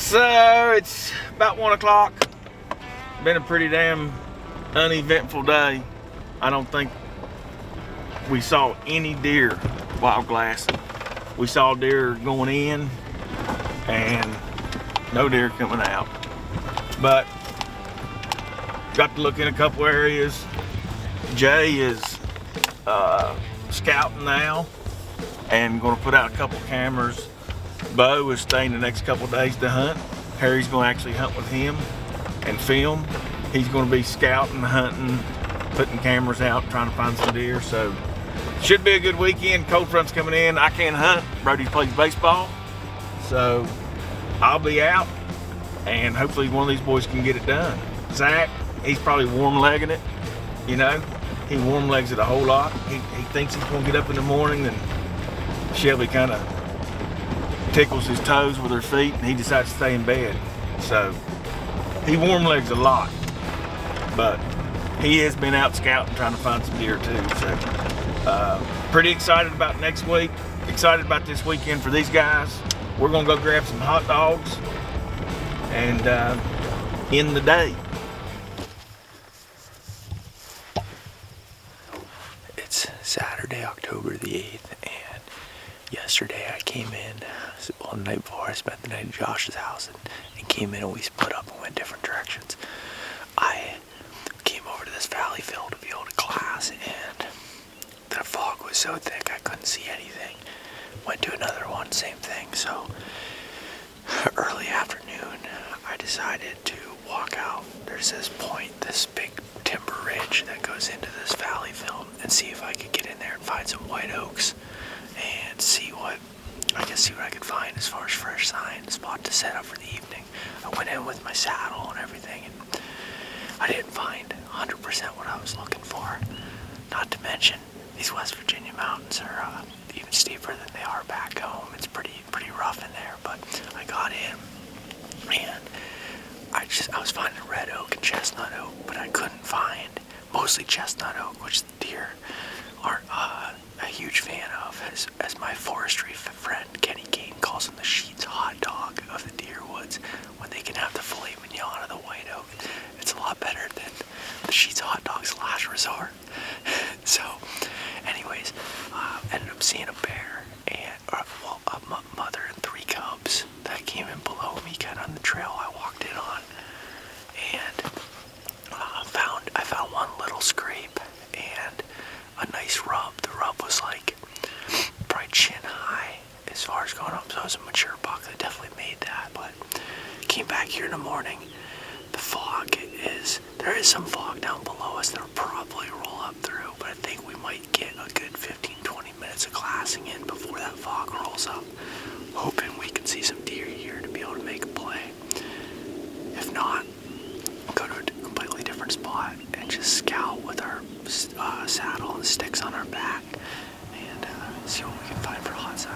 So it's about 1 o'clock. Been a pretty damn uneventful day. I don't think we saw any deer while glassing. We saw deer going in and no deer coming out. But got to look in a couple areas. Jay is scouting now and going to put out a couple cameras. Beau is staying the next couple days to hunt. Harry's going to actually hunt with him and film. He's going to be scouting, hunting, putting cameras out, trying to find some deer. So should be a good weekend. Cold front's coming in. I can't hunt. Brody plays baseball. So I'll be out and hopefully one of these boys can get it done. Zach, he's probably warm-legging it, you know. He warm-legs it a whole lot. He thinks he's going to get up in the morning, and Shelby kind of tickles his toes with her feet and he decides to stay in bed. So he warm-legs a lot, but he has been out scouting trying to find some deer too. So pretty excited about next week, excited about this weekend for these guys. We're gonna go grab some hot dogs and end the day. It's Saturday, October the 8th, and yesterday I came in, well, the night before I spent the night at Josh's house and came in and we split up and went different directions. I came over to this valley field to be able to class, and the fog was so thick I couldn't see anything. Went to another one, same thing. So early afternoon I decided to walk out. There's this point, this big timber ridge that goes into this valley field, and see if I could get in there and find some white oaks and see what I could find as far as fresh sign, spot to set up for the evening. I went in with my saddle and everything, and I didn't find 100% what I was looking for. Not to mention, these West Virginia mountains are even steeper than they are back home. It's pretty rough in there, but I got in, and I was finding red oak and chestnut oak, but I couldn't find mostly chestnut oak, which the deer aren't a huge fan of, as my forestry friend Kenny Kane calls them, the Sheets hot dog of the deer woods, when they can have the filet mignon of the white oak. It's a lot better than the Sheets hot dog's last resort. So anyways, ended up seeing a bear and a mother and 3 cubs that came in below me, kind of on the trail I walked in on, and I found one little scrape and a nice rub. The rub was like probably chin high as far as going up, so it was a mature buck that definitely made that. But came back here in the morning. The fog there is some fog down below us that'll probably roll up through, but I think we might get a good 15-20 minutes of glassing in before that fog rolls up. Hoping we can see some deer here to be able to make a play. If not, go to a completely different spot and just scout with our saddle and sticks on our back and see what we can find for hot sign.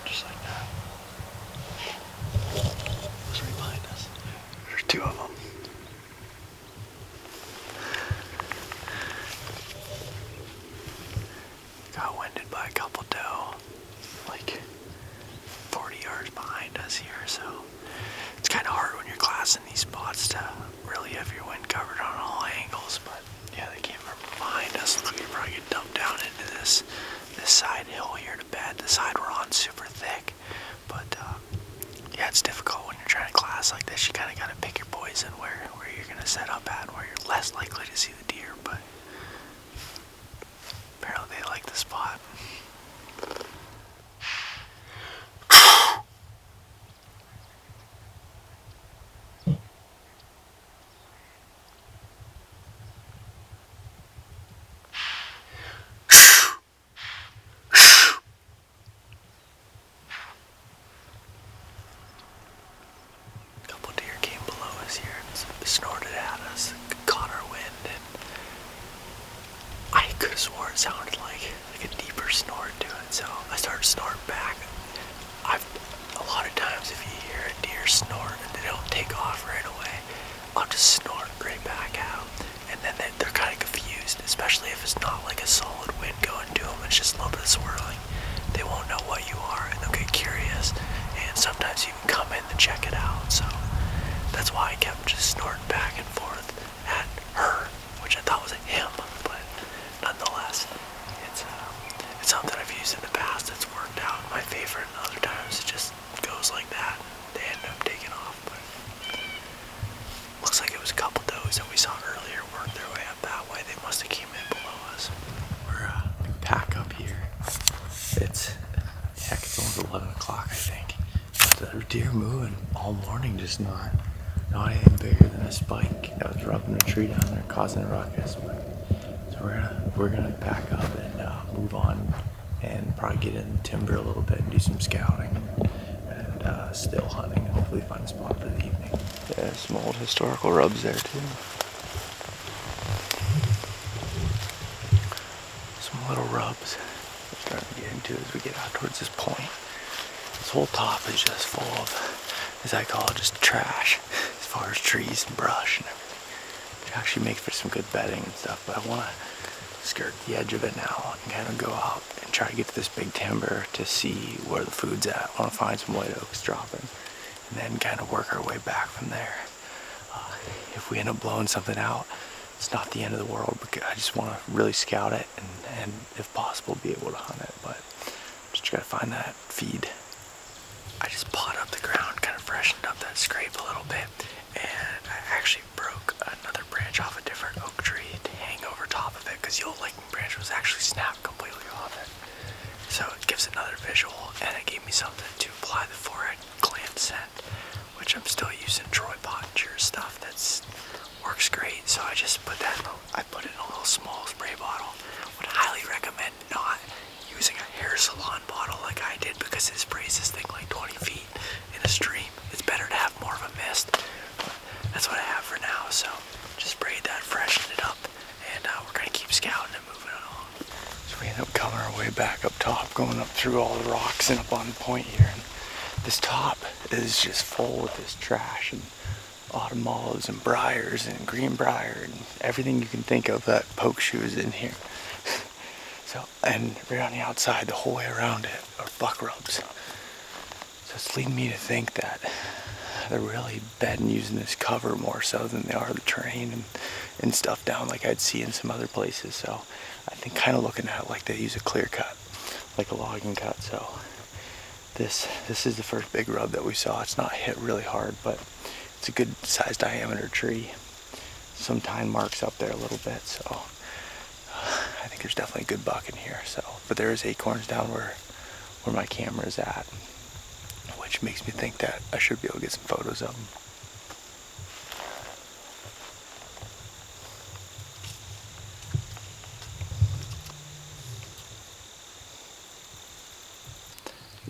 Just like that. It's right behind us. There's 2 of them. Got winded by a couple doe, like 40 yards behind us here, so it's kind of hard when you're glassing these spots to really have your wind covered on all angles. But yeah, they came from behind us. Looks like you're probably gonna dump down into this side hill here to bed. The side we're on super thick, but yeah, it's difficult when you're trying to glass like this. You kind of got to pick your poison where you're gonna set up at, where you're less likely to see the deer. But apparently they like the spot. Snorted at us, caught our wind, and I could have swore it sounded like a deeper snort to it, so I started snorting back. A lot of times if you hear a deer snort and they don't take off right away, I'll just snort right back at them, and then they're kind of confused, especially if it's not like a solid wind going to them, it's just a little bit of swirling. they won't know what you are, and they'll get curious, and sometimes even come in to check it out. So that's why I kept just snorting back and forth at her, which I thought was a him, but nonetheless, it's something I've used in the past that's worked out in my favor, and other times it just goes like that. They end up taking off, but looks like it was a couple does that we saw earlier work their way up that way. They must have came in below us. We're pack up here. It's almost 11 o'clock, I think. But the deer moving all morning, just not anything bigger than a spike that was rubbing a tree down there, causing a ruckus. But, so we're gonna pack up and move on, and probably get in the timber a little bit and do some scouting, and still hunting, and hopefully find a spot for the evening. Yeah, some old historical rubs there too. Some little rubs we're starting to get into as we get out towards this point. This whole top is just full of, as I call it, just trash, as far as trees and brush and everything. Which actually makes for some good bedding and stuff, but I want to skirt the edge of it now and kind of go out and try to get to this big timber to see where the food's at. I want to find some white oaks dropping, and then kind of work our way back from there. If we end up blowing something out, it's not the end of the world, because I just want to really scout it and if possible be able to hunt it, but just gotta find that feed. I just pawed up the ground, kind of freshened up that scrape a little bit, and I actually broke another branch off a different oak tree to hang over top of it, because the old licking branch was actually snapped completely off it. So it gives another visual, and it gave me something to apply the forehead gland scent, which I'm still using Troy Pottinger stuff that's works great. So I just put that I put it in a little small spray bottle. Would highly recommend not using a hair salon bottle like I did, because it sprays this thing like 20 feet in a stream. It's better to have more of a mist. But that's what I have for now. So just sprayed that, freshened it up, and we're gonna keep scouting and moving along. So we end up coming our way back up top, going up through all the rocks and up on the point here. And this top is just full with this trash and autumn olives and briars and greenbrier and everything you can think of that poke shoes in here. So, and right on the outside, the whole way around it, are buck rubs. So it's leading me to think that they're really bedding using this cover more so than they are the terrain and stuff down like I'd see in some other places. So I think kind of looking at it like they use a clear cut, like a logging cut. So this is the first big rub that we saw. It's not hit really hard, but it's a good size diameter tree. Some tine marks up there a little bit, so I think there's definitely a good buck in here. So, but there is acorns down where my camera is at, which makes me think that I should be able to get some photos of them.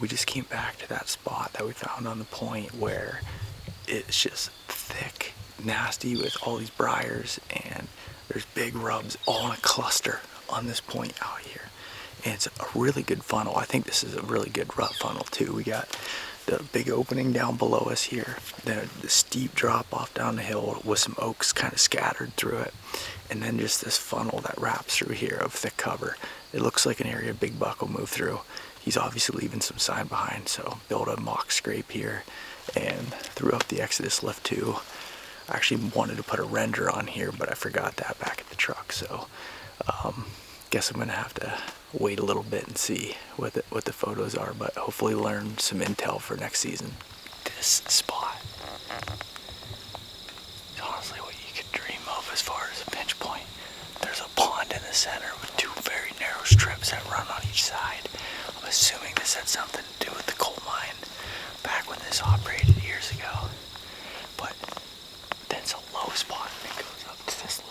We just came back to that spot that we found on the point where it's just thick, nasty with all these briars, and there's big rubs all in a cluster on this point out here. And it's a really good funnel. I think this is a really good rub funnel too. We got the big opening down below us here, then the steep drop off down the hill with some oaks kind of scattered through it, and then just this funnel that wraps through here of thick cover. It looks like an area big buck will move through. He's obviously leaving some sign behind, so built a mock scrape here and threw up the Exodus lift too. I actually wanted to put a render on here, but I forgot that back at the truck, so guess I'm gonna have to wait a little bit and see what the photos are, but hopefully learn some intel for next season. This spot is honestly what you could dream of as far as a pinch point. There's a pond in the center with two very narrow strips that run on each side. I'm assuming this had something to do with the coal mine back when this operated years ago. But then it's a low spot and it goes up to this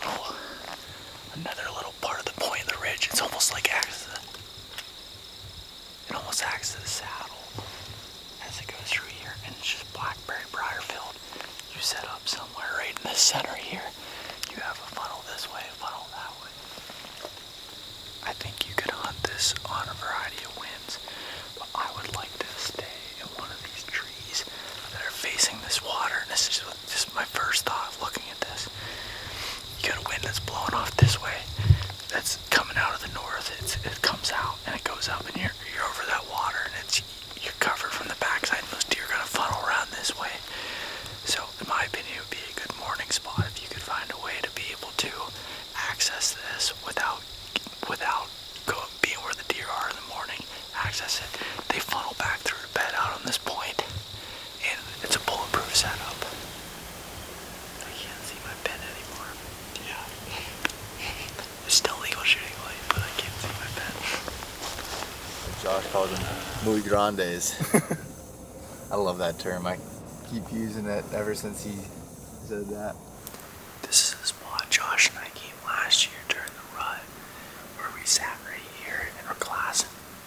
another little part of the point of the ridge. It's almost like it almost acts as a saddle as it goes through here, and it's just blackberry briar filled. You set up somewhere right in the center here. You have a funnel this way, a funnel that way. I think you could hunt this on a variety of winds, but I would like to stay in one of these trees that are facing this water. And this is just my first thought of looking at this. You got a wind that's blowing off this way, that's coming out of the north. It comes out and it goes up, and you're over that access it. They funnel back through the bed out on this point, and it's a bulletproof setup. I can't see my pen anymore. Yeah. It's still legal shooting light, but I can't see my pen. Josh called them muy grandes. I love that term. I keep using it ever since he said that. This is the spot Josh and I came last year during the rut, where we sat right here in our class.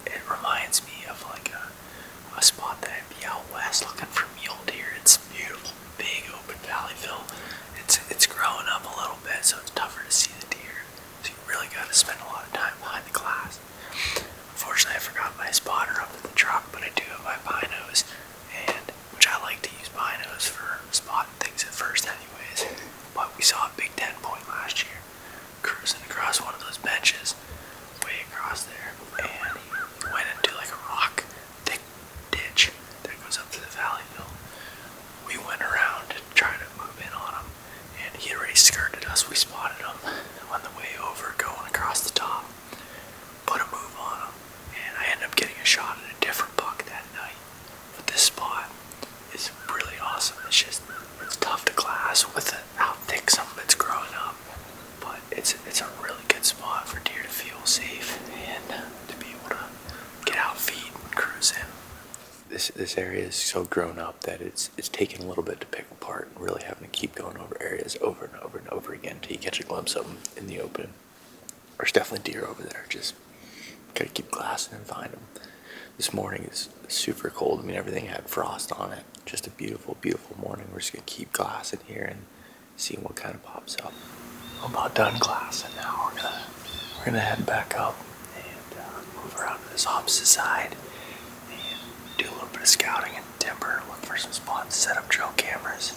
It reminds me of like a spot that I'd be out west looking for mule deer. It's beautiful, big open valley fill. It's growing up a little bit, so it's tougher to see the deer. So you really got to spend a lot of time behind the glass. Unfortunately, I forgot my spotter up in the truck, but I do have my binos, and which I like to use binos for spotting things at first anyways. But we saw a big 10 point last year, cruising across one of those benches, way across there, and he went into like a rock, thick ditch that goes up to the valley fill. We went around to try to move in on him, and he had already skirted us. We spotted him on the way over, going across the top, put a move on him, and I ended up getting a shot at a different buck that night. But this spot is really awesome. It's tough to glass with how thick some of it's growing up, but it's a really good spot for deer to feel safe and to be able to get out, feed, and cruise in. This area is so grown up that it's taken a little bit to pick apart, and really having to keep going over areas over and over and over again until you catch a glimpse of them in the open. There's definitely deer over there. Just gotta keep glassing and find them. This morning is super cold. I mean, everything had frost on it. Just a beautiful, beautiful morning. We're just gonna keep glassing here and seeing what kind of pops up. I'm about done glassing now. We're gonna head back up and move around to this opposite side and do a little bit of scouting in timber, look for some spots, set up trail cameras.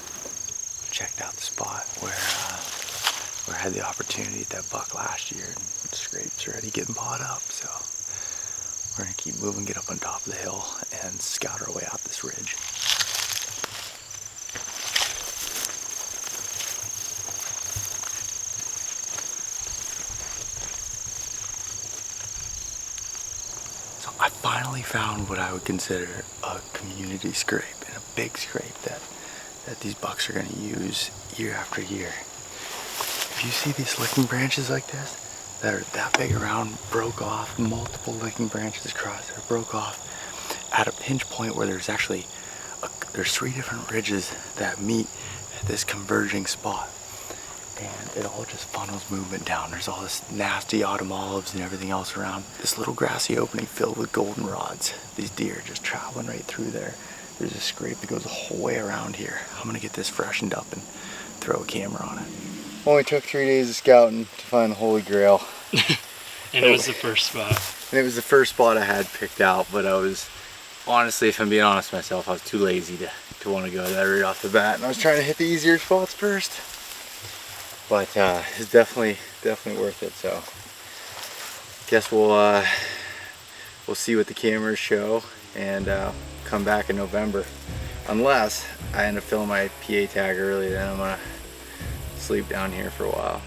Checked out the spot where I had the opportunity at that buck last year, and the scrape's already getting bought up, so we're gonna keep moving, get up on top of the hill, and scout our way out this ridge. So I finally found what I would consider a community scrape, and a big scrape that these bucks are gonna use year after year. If you see these licking branches like this, that are that big around, broke off, multiple licking branches across there, broke off at a pinch point where there's actually, there's 3 different ridges that meet at this converging spot. And it all just funnels movement down. There's all this nasty autumn olives and everything else around. This little grassy opening filled with goldenrods. These deer just traveling right through there. There's a scrape that goes the whole way around here. I'm gonna get this freshened up and throw a camera on it. Only took 3 days of scouting to find the Holy Grail. And it was the first spot. And it was the first spot I had picked out, but I was, honestly, if I'm being honest with myself, I was too lazy to want to go there right off the bat. And I was trying to hit the easier spots first. But it's definitely worth it, so. Guess we'll see what the cameras show and come back in November. Unless I end up filling my PA tag early, then I'm gonna sleep down here for a while.